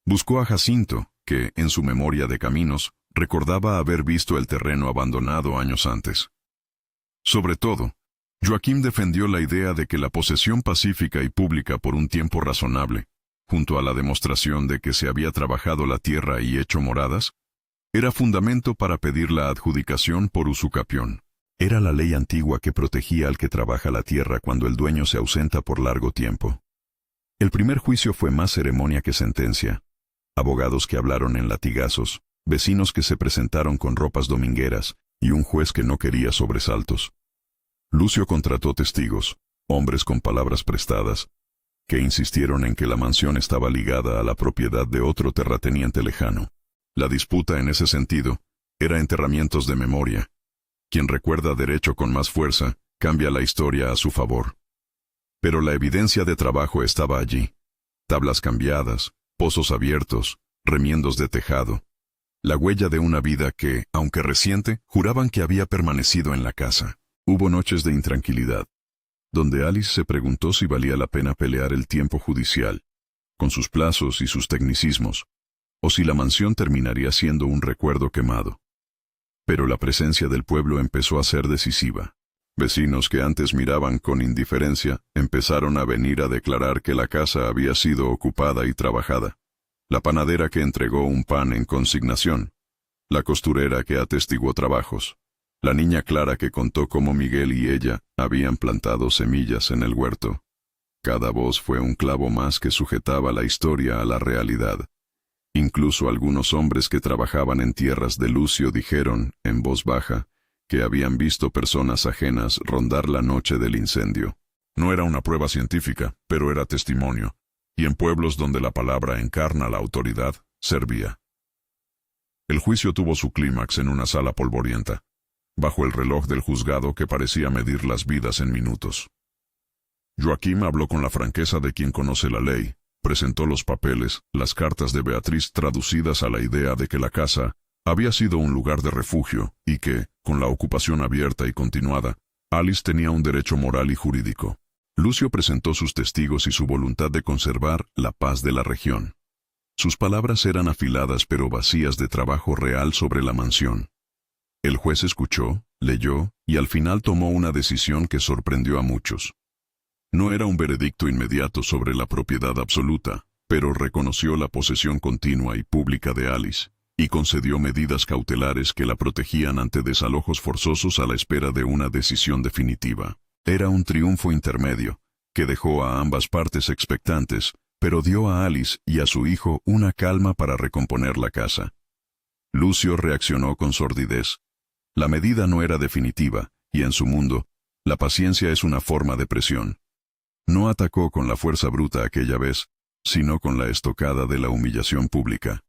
Buscó a Jacinto, que, en su memoria de caminos, recordaba haber visto el terreno abandonado años antes. Sobre todo, Joaquim defendió la idea de que la posesión pacífica y pública por un tiempo razonable, junto a la demostración de que se había trabajado la tierra y hecho moradas, era fundamento para pedir la adjudicación por usucapión. Era la ley antigua que protegía al que trabaja la tierra cuando el dueño se ausenta por largo tiempo. El primer juicio fue más ceremonia que sentencia. Abogados que hablaron en latigazos, vecinos que se presentaron con ropas domingueras y un juez que no quería sobresaltos. Lucio contrató testigos, hombres con palabras prestadas, que insistieron en que la mansión estaba ligada a la propiedad de otro terrateniente lejano. La disputa en ese sentido era enterramientos de memoria. Quien recuerda derecho con más fuerza, cambia la historia a su favor. Pero la evidencia de trabajo estaba allí. Tablas cambiadas, pozos abiertos, remiendos de tejado. La huella de una vida que, aunque reciente, juraban que había permanecido en la casa. Hubo noches de intranquilidad, donde Alice se preguntó si valía la pena pelear el tiempo judicial, con sus plazos y sus tecnicismos, o si la mansión terminaría siendo un recuerdo quemado. Pero la presencia del pueblo empezó a ser decisiva. Vecinos que antes miraban con indiferencia empezaron a venir a declarar que la casa había sido ocupada y trabajada. La panadera que entregó un pan en consignación. La costurera que atestiguó trabajos. La niña Clara que contó cómo Miguel y ella habían plantado semillas en el huerto. Cada voz fue un clavo más que sujetaba la historia a la realidad. Incluso algunos hombres que trabajaban en tierras de Lucio dijeron, en voz baja, que habían visto personas ajenas rondar la noche del incendio. No era una prueba científica, pero era testimonio, y en pueblos donde la palabra encarna la autoridad, servía. El juicio tuvo su clímax en una sala polvorienta, bajo el reloj del juzgado que parecía medir las vidas en minutos. Joaquim habló con la franqueza de quien conoce la ley, presentó los papeles, las cartas de Beatriz traducidas a la idea de que la casa había sido un lugar de refugio y que, con la ocupación abierta y continuada, Alice tenía un derecho moral y jurídico. Lucio presentó sus testigos y su voluntad de conservar la paz de la región. Sus palabras eran afiladas pero vacías de trabajo real sobre la mansión. El juez escuchó, leyó y al final tomó una decisión que sorprendió a muchos. No era un veredicto inmediato sobre la propiedad absoluta, pero reconoció la posesión continua y pública de Alice, y concedió medidas cautelares que la protegían ante desalojos forzosos a la espera de una decisión definitiva. Era un triunfo intermedio, que dejó a ambas partes expectantes, pero dio a Alice y a su hijo una calma para recomponer la casa. Lucio reaccionó con sordidez. La medida no era definitiva, y en su mundo, la paciencia es una forma de presión. No atacó con la fuerza bruta aquella vez, sino con la estocada de la humillación pública.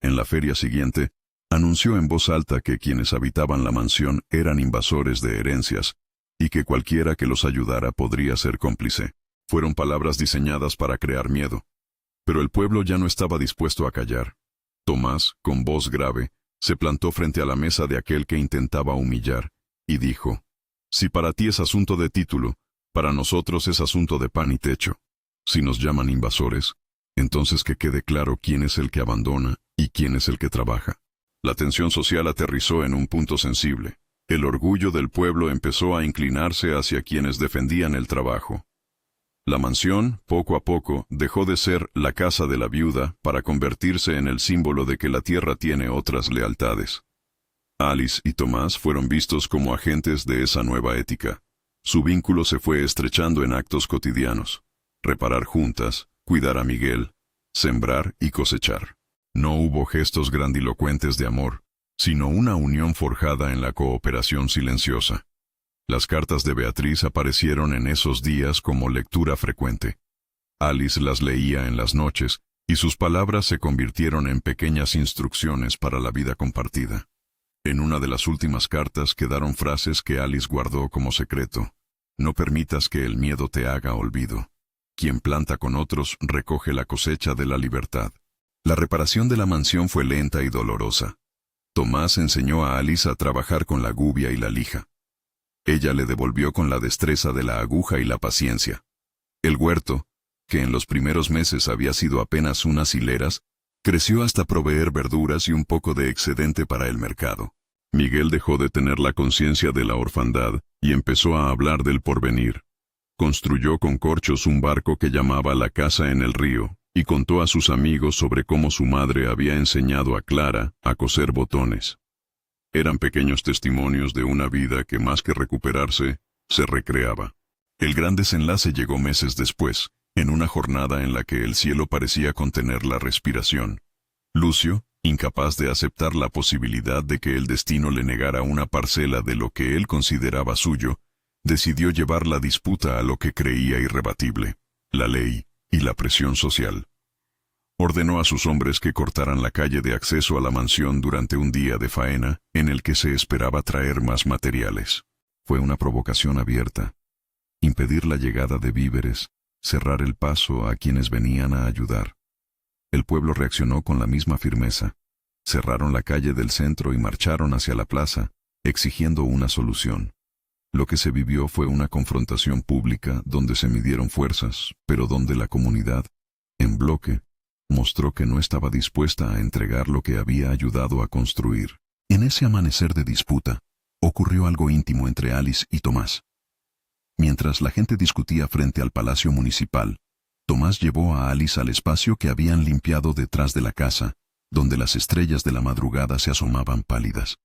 En la feria siguiente, anunció en voz alta que quienes habitaban la mansión eran invasores de herencias, y que cualquiera que los ayudara podría ser cómplice. Fueron palabras diseñadas para crear miedo. Pero el pueblo ya no estaba dispuesto a callar. Tomás, con voz grave, se plantó frente a la mesa de aquel que intentaba humillar, y dijo: «Si para ti es asunto de título, para nosotros es asunto de pan y techo. Si nos llaman invasores, entonces que quede claro quién es el que abandona y quién es el que trabaja». La tensión social aterrizó en un punto sensible. El orgullo del pueblo empezó a inclinarse hacia quienes defendían el trabajo. La mansión, poco a poco, dejó de ser la casa de la viuda para convertirse en el símbolo de que la tierra tiene otras lealtades. Alice y Tomás fueron vistos como agentes de esa nueva ética. Su vínculo se fue estrechando en actos cotidianos: reparar juntas, cuidar a Miguel, sembrar y cosechar. No hubo gestos grandilocuentes de amor, sino una unión forjada en la cooperación silenciosa. Las cartas de Beatriz aparecieron en esos días como lectura frecuente. Alice las leía en las noches, y sus palabras se convirtieron en pequeñas instrucciones para la vida compartida. En una de las últimas cartas quedaron frases que Alice guardó como secreto. No permitas que el miedo te haga olvido. Quien planta con otros recoge la cosecha de la libertad. La reparación de la mansión fue lenta y dolorosa. Tomás enseñó a Alice a trabajar con la gubia y la lija. Ella le devolvió con la destreza de la aguja y la paciencia. El huerto, que en los primeros meses había sido apenas unas hileras, creció hasta proveer verduras y un poco de excedente para el mercado. Miguel dejó de tener la conciencia de la orfandad y empezó a hablar del porvenir. Construyó con corchos un barco que llamaba La Casa en el Río, y contó a sus amigos sobre cómo su madre había enseñado a Clara a coser botones. Eran pequeños testimonios de una vida que más que recuperarse, se recreaba. El gran desenlace llegó meses después, en una jornada en la que el cielo parecía contener la respiración. Lucio, incapaz de aceptar la posibilidad de que el destino le negara una parcela de lo que él consideraba suyo, decidió llevar la disputa a lo que creía irrebatible, la ley y la presión social. Ordenó a sus hombres que cortaran la calle de acceso a la mansión durante un día de faena en el que se esperaba traer más materiales. Fue una provocación abierta. Impedir la llegada de víveres, cerrar el paso a quienes venían a ayudar. El pueblo reaccionó con la misma firmeza. Cerraron la calle del centro y marcharon hacia la plaza, exigiendo una solución. Lo que se vivió fue una confrontación pública donde se midieron fuerzas, pero donde la comunidad, en bloque, mostró que no estaba dispuesta a entregar lo que había ayudado a construir. En ese amanecer de disputa, ocurrió algo íntimo entre Alice y Tomás. Mientras la gente discutía frente al palacio municipal, Tomás llevó a Alice al espacio que habían limpiado detrás de la casa, donde las estrellas de la madrugada se asomaban pálidas.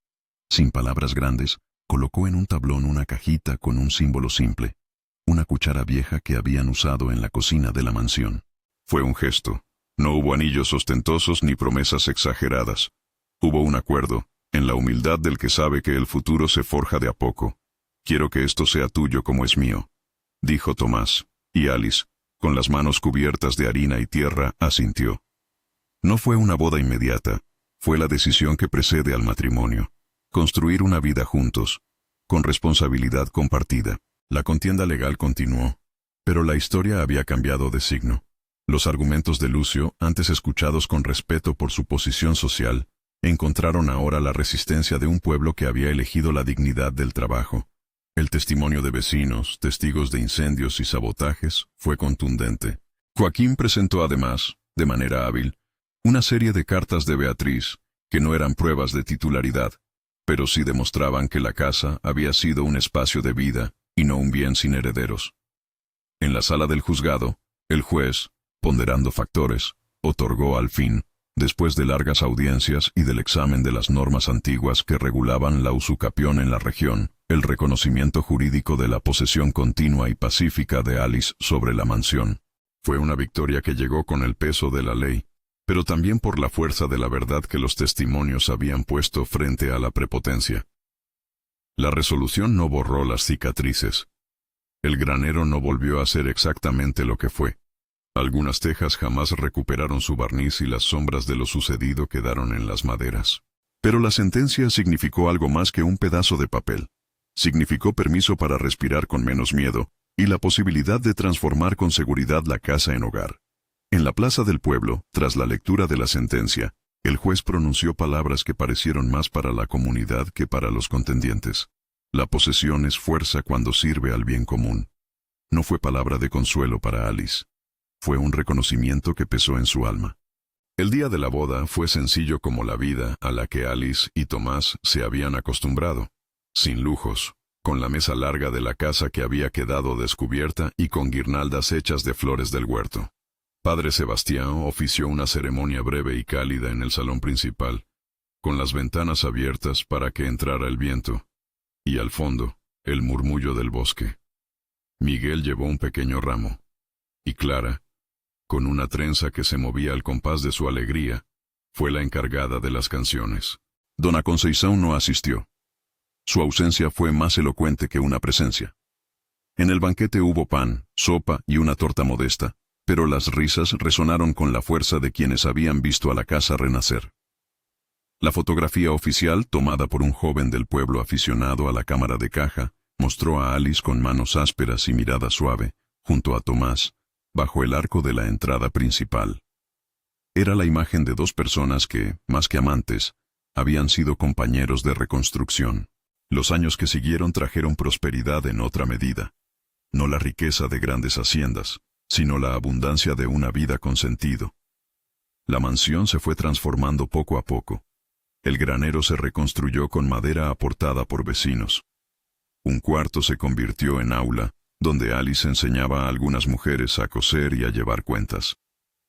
Sin palabras grandes, colocó en un tablón una cajita con un símbolo simple, una cuchara vieja que habían usado en la cocina de la mansión. Fue un gesto. No hubo anillos ostentosos ni promesas exageradas. Hubo un acuerdo, en la humildad del que sabe que el futuro se forja de a poco. Quiero que esto sea tuyo como es mío, dijo Tomás, y Alice, con las manos cubiertas de harina y tierra, asintió. No fue una boda inmediata, fue la decisión que precede al matrimonio. Construir una vida juntos, con responsabilidad compartida. La contienda legal continuó, pero la historia había cambiado de signo. Los argumentos de Lucio, antes escuchados con respeto por su posición social, encontraron ahora la resistencia de un pueblo que había elegido la dignidad del trabajo. El testimonio de vecinos, testigos de incendios y sabotajes, fue contundente. Joaquín presentó además, de manera hábil, una serie de cartas de Beatriz, que no eran pruebas de titularidad, pero sí demostraban que la casa había sido un espacio de vida y no un bien sin herederos. En la sala del juzgado, el juez, ponderando factores, otorgó al fin, después de largas audiencias y del examen de las normas antiguas que regulaban la usucapión en la región, el reconocimiento jurídico de la posesión continua y pacífica de Alice sobre la mansión. Fue una victoria que llegó con el peso de la ley, pero también por la fuerza de la verdad que los testimonios habían puesto frente a la prepotencia. La resolución no borró las cicatrices. El granero no volvió a ser exactamente lo que fue. Algunas tejas jamás recuperaron su barniz y las sombras de lo sucedido quedaron en las maderas. Pero la sentencia significó algo más que un pedazo de papel. Significó permiso para respirar con menos miedo y la posibilidad de transformar con seguridad la casa en hogar. En la plaza del pueblo, tras la lectura de la sentencia, el juez pronunció palabras que parecieron más para la comunidad que para los contendientes. La posesión es fuerza cuando sirve al bien común. No fue palabra de consuelo para Alice. Fue un reconocimiento que pesó en su alma. El día de la boda fue sencillo como la vida a la que Alice y Tomás se habían acostumbrado. Sin lujos, con la mesa larga de la casa que había quedado descubierta y con guirnaldas hechas de flores del huerto. Padre Sebastián ofició una ceremonia breve y cálida en el salón principal, con las ventanas abiertas para que entrara el viento, y al fondo, el murmullo del bosque. Miguel llevó un pequeño ramo, y Clara, con una trenza que se movía al compás de su alegría, fue la encargada de las canciones. Dona Conceizão no asistió. Su ausencia fue más elocuente que una presencia. En el banquete hubo pan, sopa y una torta modesta, pero las risas resonaron con la fuerza de quienes habían visto a la casa renacer. La fotografía oficial, tomada por un joven del pueblo aficionado a la cámara de caja, mostró a Alice con manos ásperas y mirada suave, junto a Tomás, bajo el arco de la entrada principal. Era la imagen de dos personas que, más que amantes, habían sido compañeros de reconstrucción. Los años que siguieron trajeron prosperidad en otra medida. No la riqueza de grandes haciendas, sino la abundancia de una vida con sentido. La mansión se fue transformando poco a poco. El granero se reconstruyó con madera aportada por vecinos. Un cuarto se convirtió en aula, donde Alice enseñaba a algunas mujeres a coser y a llevar cuentas.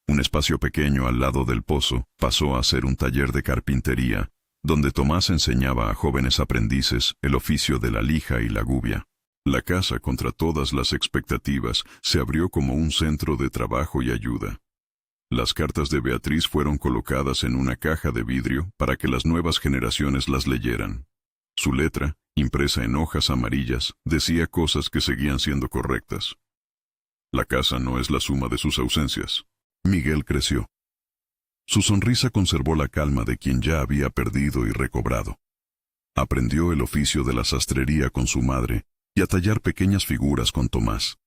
Un espacio pequeño al lado del pozo pasó a ser un taller de carpintería, donde Tomás enseñaba a jóvenes aprendices el oficio de la lija y la gubia. La casa, contra todas las expectativas, se abrió como un centro de trabajo y ayuda. Las cartas de Beatriz fueron colocadas en una caja de vidrio para que las nuevas generaciones las leyeran. Su letra, impresa en hojas amarillas, decía cosas que seguían siendo correctas. La casa no es la suma de sus ausencias. Miguel creció. Su sonrisa conservó la calma de quien ya había perdido y recobrado. Aprendió el oficio de la sastrería con su madre y a tallar pequeñas figuras con Tomás.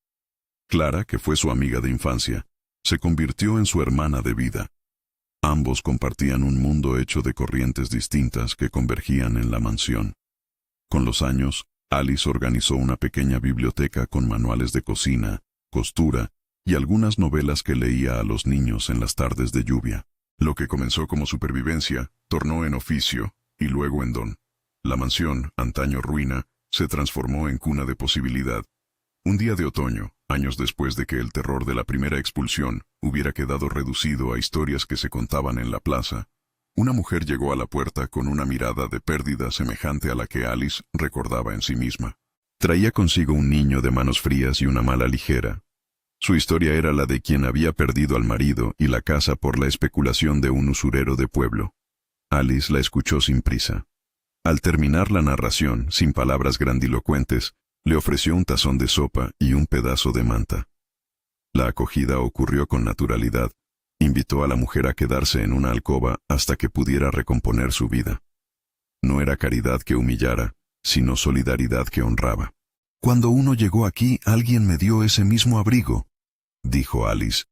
Clara, que fue su amiga de infancia, se convirtió en su hermana de vida. Ambos compartían un mundo hecho de corrientes distintas que convergían en la mansión. Con los años, Alice organizó una pequeña biblioteca con manuales de cocina, costura y algunas novelas que leía a los niños en las tardes de lluvia. Lo que comenzó como supervivencia, tornó en oficio y luego en don. La mansión, antaño ruina, se transformó en cuna de posibilidad. Un día de otoño, años después de que el terror de la primera expulsión hubiera quedado reducido a historias que se contaban en la plaza, una mujer llegó a la puerta con una mirada de pérdida semejante a la que Alice recordaba en sí misma. Traía consigo un niño de manos frías y una mala ligera. Su historia era la de quien había perdido al marido y la casa por la especulación de un usurero de pueblo. Alice la escuchó sin prisa. Al terminar la narración, sin palabras grandilocuentes, le ofreció un tazón de sopa y un pedazo de manta. La acogida ocurrió con naturalidad. Invitó a la mujer a quedarse en una alcoba hasta que pudiera recomponer su vida. No era caridad que humillara, sino solidaridad que honraba. «Cuando uno llegó aquí, alguien me dio ese mismo abrigo», dijo Alice,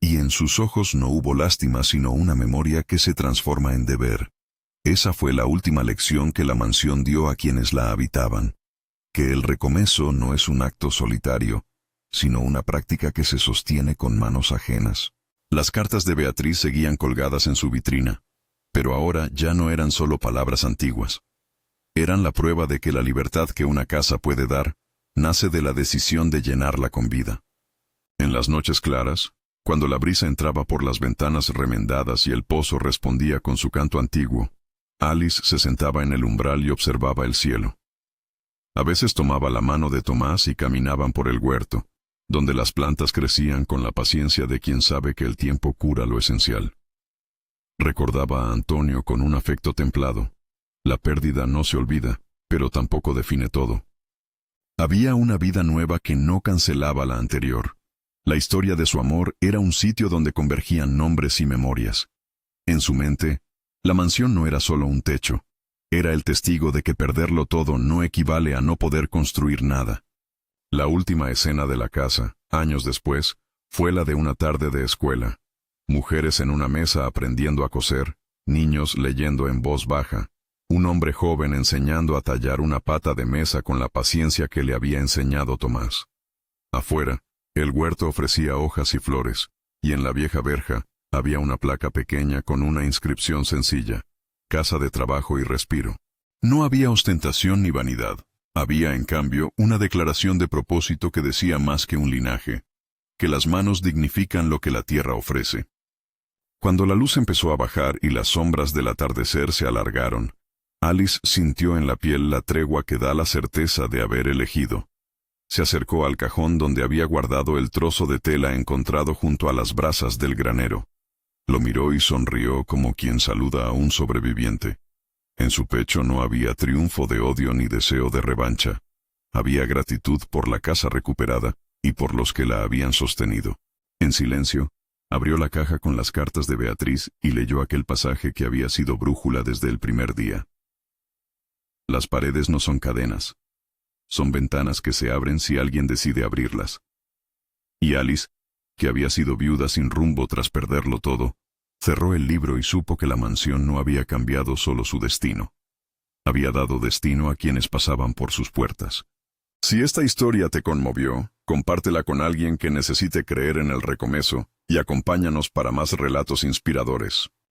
y en sus ojos no hubo lástima sino una memoria que se transforma en deber. Esa fue la última lección que la mansión dio a quienes la habitaban. Que el recomezo no es un acto solitario, sino una práctica que se sostiene con manos ajenas. Las cartas de Beatriz seguían colgadas en su vitrina, pero ahora ya no eran solo palabras antiguas. Eran la prueba de que la libertad que una casa puede dar, nace de la decisión de llenarla con vida. En las noches claras, cuando la brisa entraba por las ventanas remendadas y el pozo respondía con su canto antiguo, Alice se sentaba en el umbral y observaba el cielo. A veces tomaba la mano de Tomás y caminaban por el huerto, donde las plantas crecían con la paciencia de quien sabe que el tiempo cura lo esencial. Recordaba a Antonio con un afecto templado. La pérdida no se olvida, pero tampoco define todo. Había una vida nueva que no cancelaba la anterior. La historia de su amor era un sitio donde convergían nombres y memorias. En su mente, la mansión no era solo un techo. Era el testigo de que perderlo todo no equivale a no poder construir nada. La última escena de la casa, años después, fue la de una tarde de escuela. Mujeres en una mesa aprendiendo a coser, niños leyendo en voz baja, un hombre joven enseñando a tallar una pata de mesa con la paciencia que le había enseñado Tomás. Afuera, el huerto ofrecía hojas y flores, y en la vieja verja había una placa pequeña con una inscripción sencilla: casa de trabajo y respiro. No había ostentación ni vanidad. Había, en cambio, una declaración de propósito que decía más que un linaje, que las manos dignifican lo que la tierra ofrece. Cuando la luz empezó a bajar y las sombras del atardecer se alargaron, Alice sintió en la piel la tregua que da la certeza de haber elegido. Se acercó al cajón donde había guardado el trozo de tela encontrado junto a las brasas del granero. Lo miró y sonrió como quien saluda a un sobreviviente. En su pecho no había triunfo de odio ni deseo de revancha. Había gratitud por la casa recuperada y por los que la habían sostenido. En silencio, abrió la caja con las cartas de Beatriz y leyó aquel pasaje que había sido brújula desde el primer día. Las paredes no son cadenas. Son ventanas que se abren si alguien decide abrirlas. Y Alice, que había sido viuda sin rumbo tras perderlo todo, cerró el libro y supo que la mansión no había cambiado solo su destino. Había dado destino a quienes pasaban por sus puertas. Si esta historia te conmovió, compártela con alguien que necesite creer en el recomezo y acompáñanos para más relatos inspiradores.